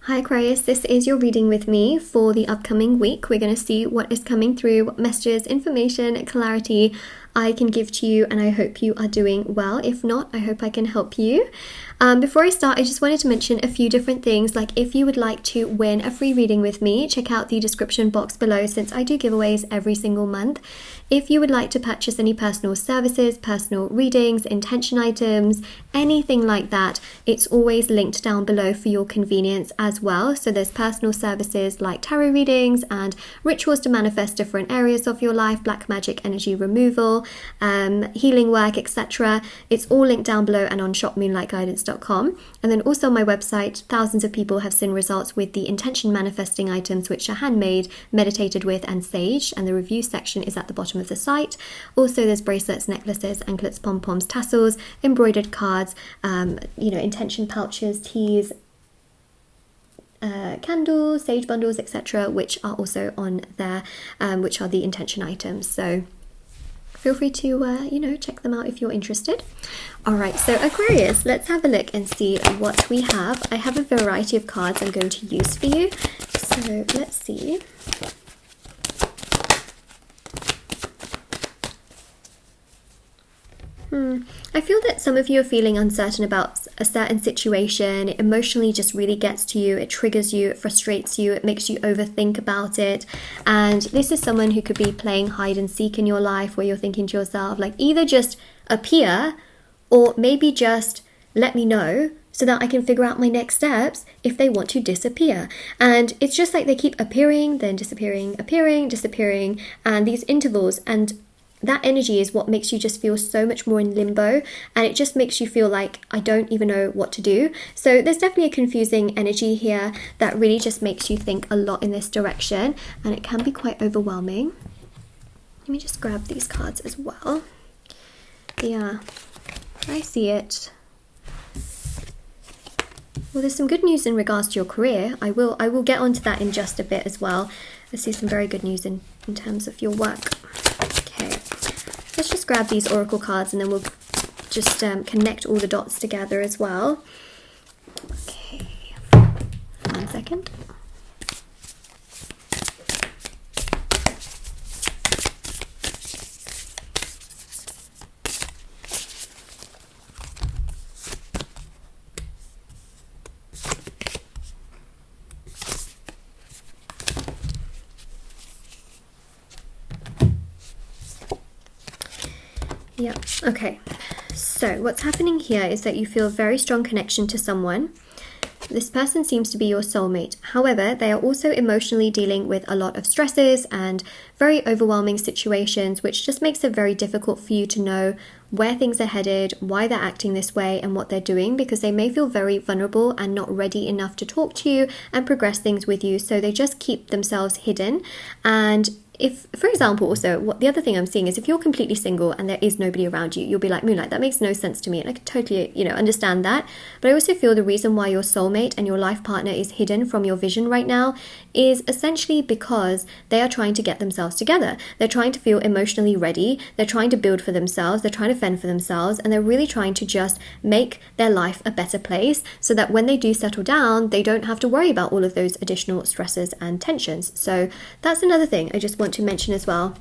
Hi Aquarius, this is your reading with me for the upcoming week. We're going to see what is coming through, what messages, information, clarity I can give to you, and I hope you are doing well. If not, I hope I can help you. Before I start, I just wanted to mention a few different things, like if you would like to win a free reading with me, check out the description box below since I do giveaways every single month. If you would like to purchase any personal services, personal readings, intention items, anything like that, it's always linked down below for your convenience as well. So there's personal services like tarot readings and rituals to manifest different areas of your life, black magic energy removal, healing work, etc. It's all linked down below and on shopmoonlightguidance.com. And then also on my website, thousands of people have seen results with the intention manifesting items, which are handmade, meditated with, and saged. And the review section is at the bottom of the site. Also, there's bracelets, necklaces, anklets, pom-poms, tassels, embroidered cards, intention pouches, teas, candles, sage bundles, etc., which are also on there, which are the intention items. So feel free to, check them out if you're interested. All right, so Aquarius, let's have a look and see what we have. I have a variety of cards I'm going to use for you. So let's see. I feel that some of you are feeling uncertain about a certain situation. It emotionally just really gets to you. It triggers you, it frustrates you, it makes you overthink about it. And this is someone who could be playing hide and seek in your life, where you're thinking to yourself, like, either just appear or maybe just let me know so that I can figure out my next steps if they want to disappear. And it's just like they keep appearing, then disappearing, appearing, disappearing, and these intervals, and that energy is what makes you just feel so much more in limbo, and it just makes you feel like I don't even know what to do. So there's definitely a confusing energy here that really just makes you think a lot in this direction, and it can be quite overwhelming. Let me just grab these cards as well. Yeah, I see it. Well, there's some good news in regards to your career. I will get onto that in just a bit as well. I see some very good news in terms of your work. Let's just grab these oracle cards and then we'll just connect all the dots together as well. Okay, 1 second. Yeah, okay. So what's happening here is that you feel a very strong connection to someone. This person seems to be your soulmate. However, they are also emotionally dealing with a lot of stresses and very overwhelming situations, which just makes it very difficult for you to know where things are headed, why they're acting this way, and what they're doing, because they may feel very vulnerable and not ready enough to talk to you and progress things with you. So they just keep themselves hidden. And if, for example, also, what the other thing I'm seeing is if you're completely single and there is nobody around you, you'll be like, Moonlight, that makes no sense to me. And I can totally, understand that. But I also feel the reason why your soulmate and your life partner is hidden from your vision right now is essentially because they are trying to get themselves together. They're trying to feel emotionally ready. They're trying to build for themselves. They're trying to fend for themselves. And they're really trying to just make their life a better place so that when they do settle down, they don't have to worry about all of those additional stresses and tensions. So that's another thing I just want to mention as well.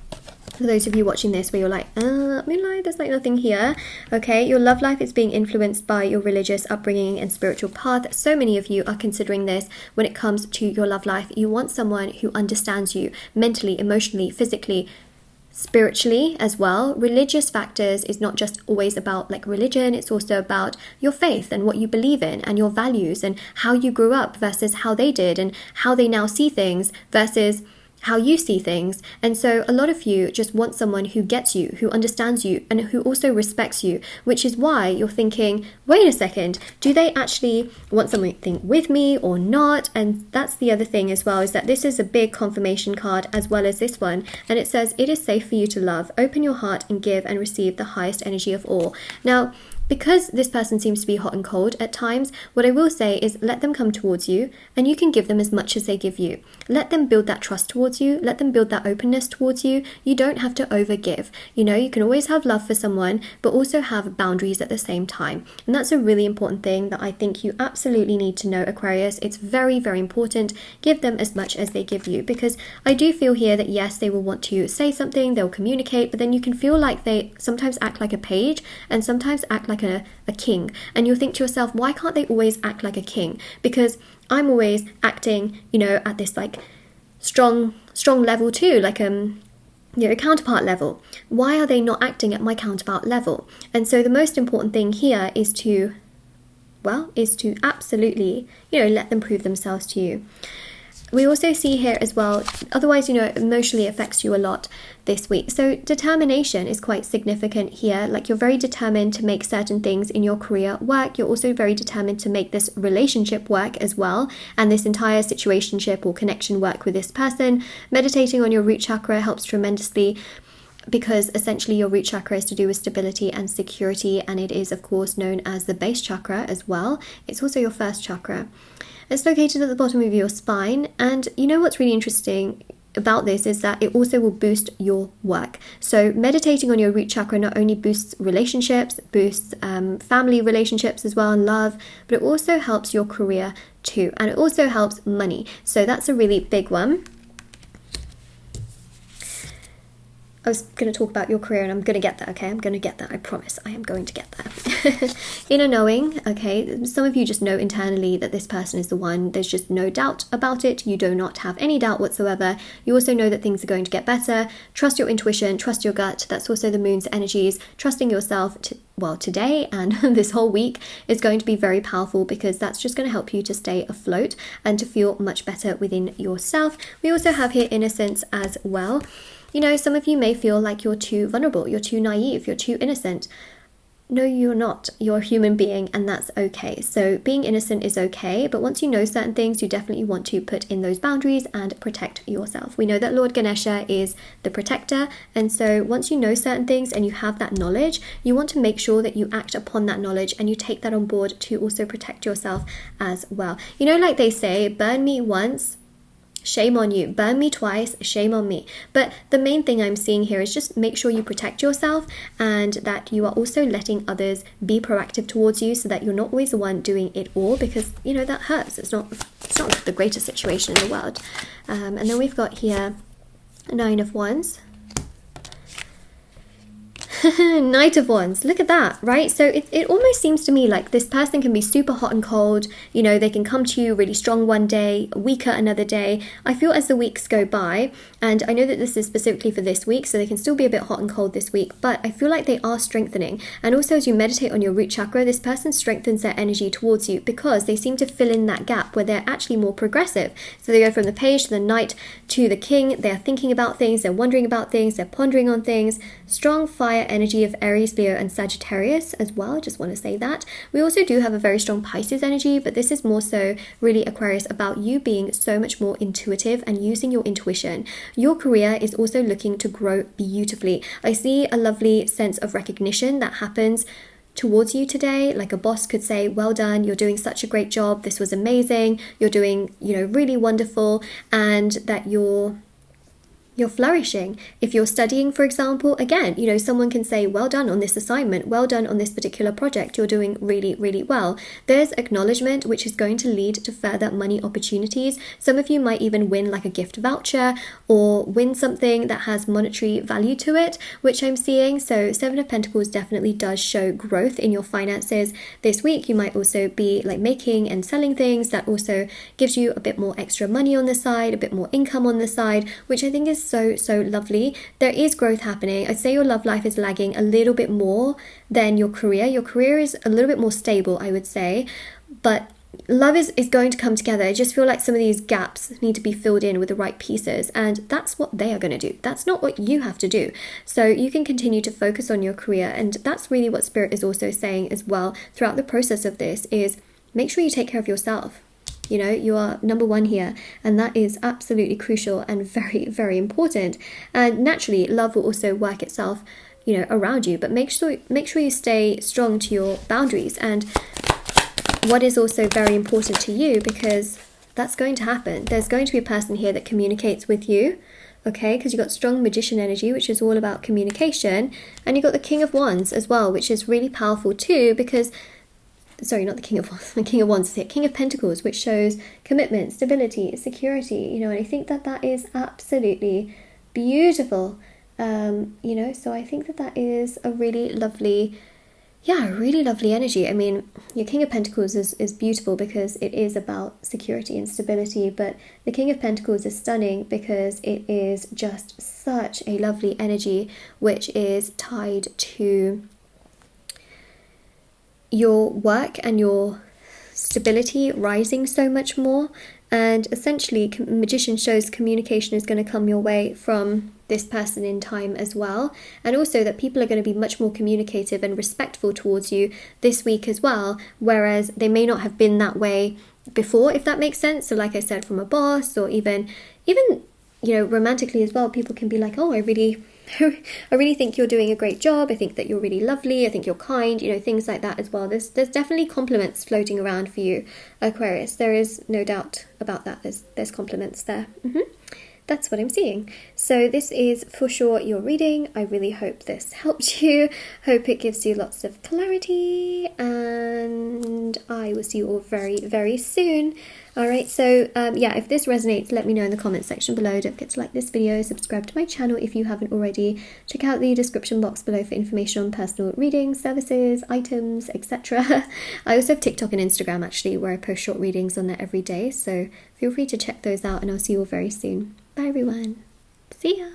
For those of you watching this where you're like, Moonlight, there's like nothing here. Okay, your love life is being influenced by your religious upbringing and spiritual path. So many of you are considering this when it comes to your love life. You want someone who understands you mentally, emotionally, physically, spiritually as well. Religious factors is not just always about like religion, it's also about your faith and what you believe in and your values and how you grew up versus how they did and how they now see things versus how you see things. And so a lot of you just want someone who gets you, who understands you, and who also respects you, which is why you're thinking, wait a second, do they actually want something with me or not? And that's the other thing as well, is that this is a big confirmation card as well as this one, and it says it is safe for you to love, open your heart and give and receive the highest energy of all. Now because this person seems to be hot and cold at times, what I will say is let them come towards you, and you can give them as much as they give you. Let them build that trust towards you. Let them build that openness towards you. You don't have to overgive. You know, you can always have love for someone, but also have boundaries at the same time. And that's a really important thing that I think you absolutely need to know, Aquarius. It's very, very important. Give them as much as they give you, because I do feel here that yes, they will want to say something, they'll communicate, but then you can feel like they sometimes act like a page and sometimes act like a king. And you'll think to yourself, why can't they always act like a king? Because I'm always acting, you know, at this like strong level too, like counterpart level. Why are they not acting at my counterpart level? And so the most important thing here is to absolutely, you know, let them prove themselves to you. We also see here as well, otherwise, you know, it emotionally affects you a lot this week. So determination is quite significant here. Like, you're very determined to make certain things in your career work. You're also very determined to make this relationship work as well, and this entire situationship or connection work with this person. Meditating on your root chakra helps tremendously, because essentially your root chakra is to do with stability and security, and it is of course known as the base chakra as well. It's also your first chakra. It's located at the bottom of your spine, and you know what's really interesting about this is that it also will boost your work. So meditating on your root chakra not only boosts relationships, boosts family relationships as well, and love, but it also helps your career too, and it also helps money. So that's a really big one. I was going to talk about your career, and I'm going to get there, okay? I'm going to get there. I promise. I am going to get there. Inner knowing, okay? Some of you just know internally that this person is the one. There's just no doubt about it. You do not have any doubt whatsoever. You also know that things are going to get better. Trust your intuition. Trust your gut. That's also the moon's energies. Trusting yourself today and this whole week is going to be very powerful, because that's just going to help you to stay afloat and to feel much better within yourself. We also have here innocence as well. You know, some of you may feel like you're too vulnerable, you're too naive, you're too innocent. No, you're not. You're a human being, and that's okay. So being innocent is okay, but once you know certain things, you definitely want to put in those boundaries and protect yourself. We know that Lord Ganesha is the protector, and so once you know certain things and you have that knowledge, you want to make sure that you act upon that knowledge and you take that on board to also protect yourself as well. You know, like they say, burn me once, shame on you. Burn me twice, shame on me. But the main thing I'm seeing here is just make sure you protect yourself, and that you are also letting others be proactive towards you, so that you're not always the one doing it all, because, you know, that hurts. It's not the greatest situation in the world. And then we've got here Nine of Wands. Knight of Wands, look at that, right? So it almost seems to me like this person can be super hot and cold. You know, they can come to you really strong one day, weaker another day. I feel as the weeks go by, and I know that this is specifically for this week, so they can still be a bit hot and cold this week, but I feel like they are strengthening. And also, as you meditate on your root chakra, this person strengthens their energy towards you, because they seem to fill in that gap where they're actually more progressive. So they go from the page to the knight to the king. They're thinking about things, they're wondering about things, they're pondering on things. Strong fire energy of Aries, Leo and Sagittarius as well, just want to say that. We also do have a very strong Pisces energy, but this is more so really, Aquarius, about you being so much more intuitive and using your intuition. Your career is also looking to grow beautifully. I see a lovely sense of recognition that happens towards you today. Like a boss could say, well done, you're doing such a great job, this was amazing, you're doing, you know, really wonderful, and that you're flourishing. If you're studying, for example, again, you know, someone can say, well done on this assignment, well done on this particular project, you're doing really, really well. There's acknowledgement, which is going to lead to further money opportunities. Some of you might even win like a gift voucher, or win something that has monetary value to it, which I'm seeing. So Seven of Pentacles definitely does show growth in your finances this week. You might also be like making and selling things that also gives you a bit more extra money on the side, a bit more income on the side, which I think is so lovely. There is growth happening. I'd say your love life is lagging a little bit more than your career. Your career is a little bit more stable, I would say, but love is going to come together. I just feel like some of these gaps need to be filled in with the right pieces, and that's what they are going to do. That's not what you have to do. So you can continue to focus on your career, and that's really what Spirit is also saying as well throughout the process of this, is make sure you take care of yourself. You know, you are number one here, and that is absolutely crucial and very, very important. And naturally, love will also work itself, you know, around you, but make sure you stay strong to your boundaries and what is also very important to you, because that's going to happen. There's going to be a person here that communicates with you, okay, because you've got strong magician energy, which is all about communication, and you've got the King of Wands as well, which is really powerful too, because, sorry, not the King of Wands, the King of Wands is here, King of Pentacles, which shows commitment, stability, security, you know, and I think that that is absolutely beautiful, you know, so I think that that is a really lovely, yeah, really lovely energy. I mean, your King of Pentacles is beautiful because it is about security and stability, but the King of Pentacles is stunning because it is just such a lovely energy, which is tied to your work and your stability rising so much more. And essentially, Magician shows communication is going to come your way from this person in time as well, and also that people are going to be much more communicative and respectful towards you this week as well, whereas they may not have been that way before, if that makes sense. So like I said, from a boss, or even you know, romantically as well, people can be like, oh, I really think you're doing a great job, I think that you're really lovely, I think you're kind, you know, things like that as well. There's definitely compliments floating around for you, Aquarius. There is no doubt about that. There's compliments there. That's what I'm seeing. So this is for sure your reading. I really hope this helped you. Hope it gives you lots of clarity, and I will see you all very, very soon. Alright, so yeah, if this resonates, let me know in the comment section below. Don't forget to like this video, subscribe to my channel if you haven't already. Check out the description box below for information on personal readings, services, items, etc. I also have TikTok and Instagram actually, where I post short readings on there every day, so feel free to check those out, and I'll see you all very soon. Bye everyone. See ya!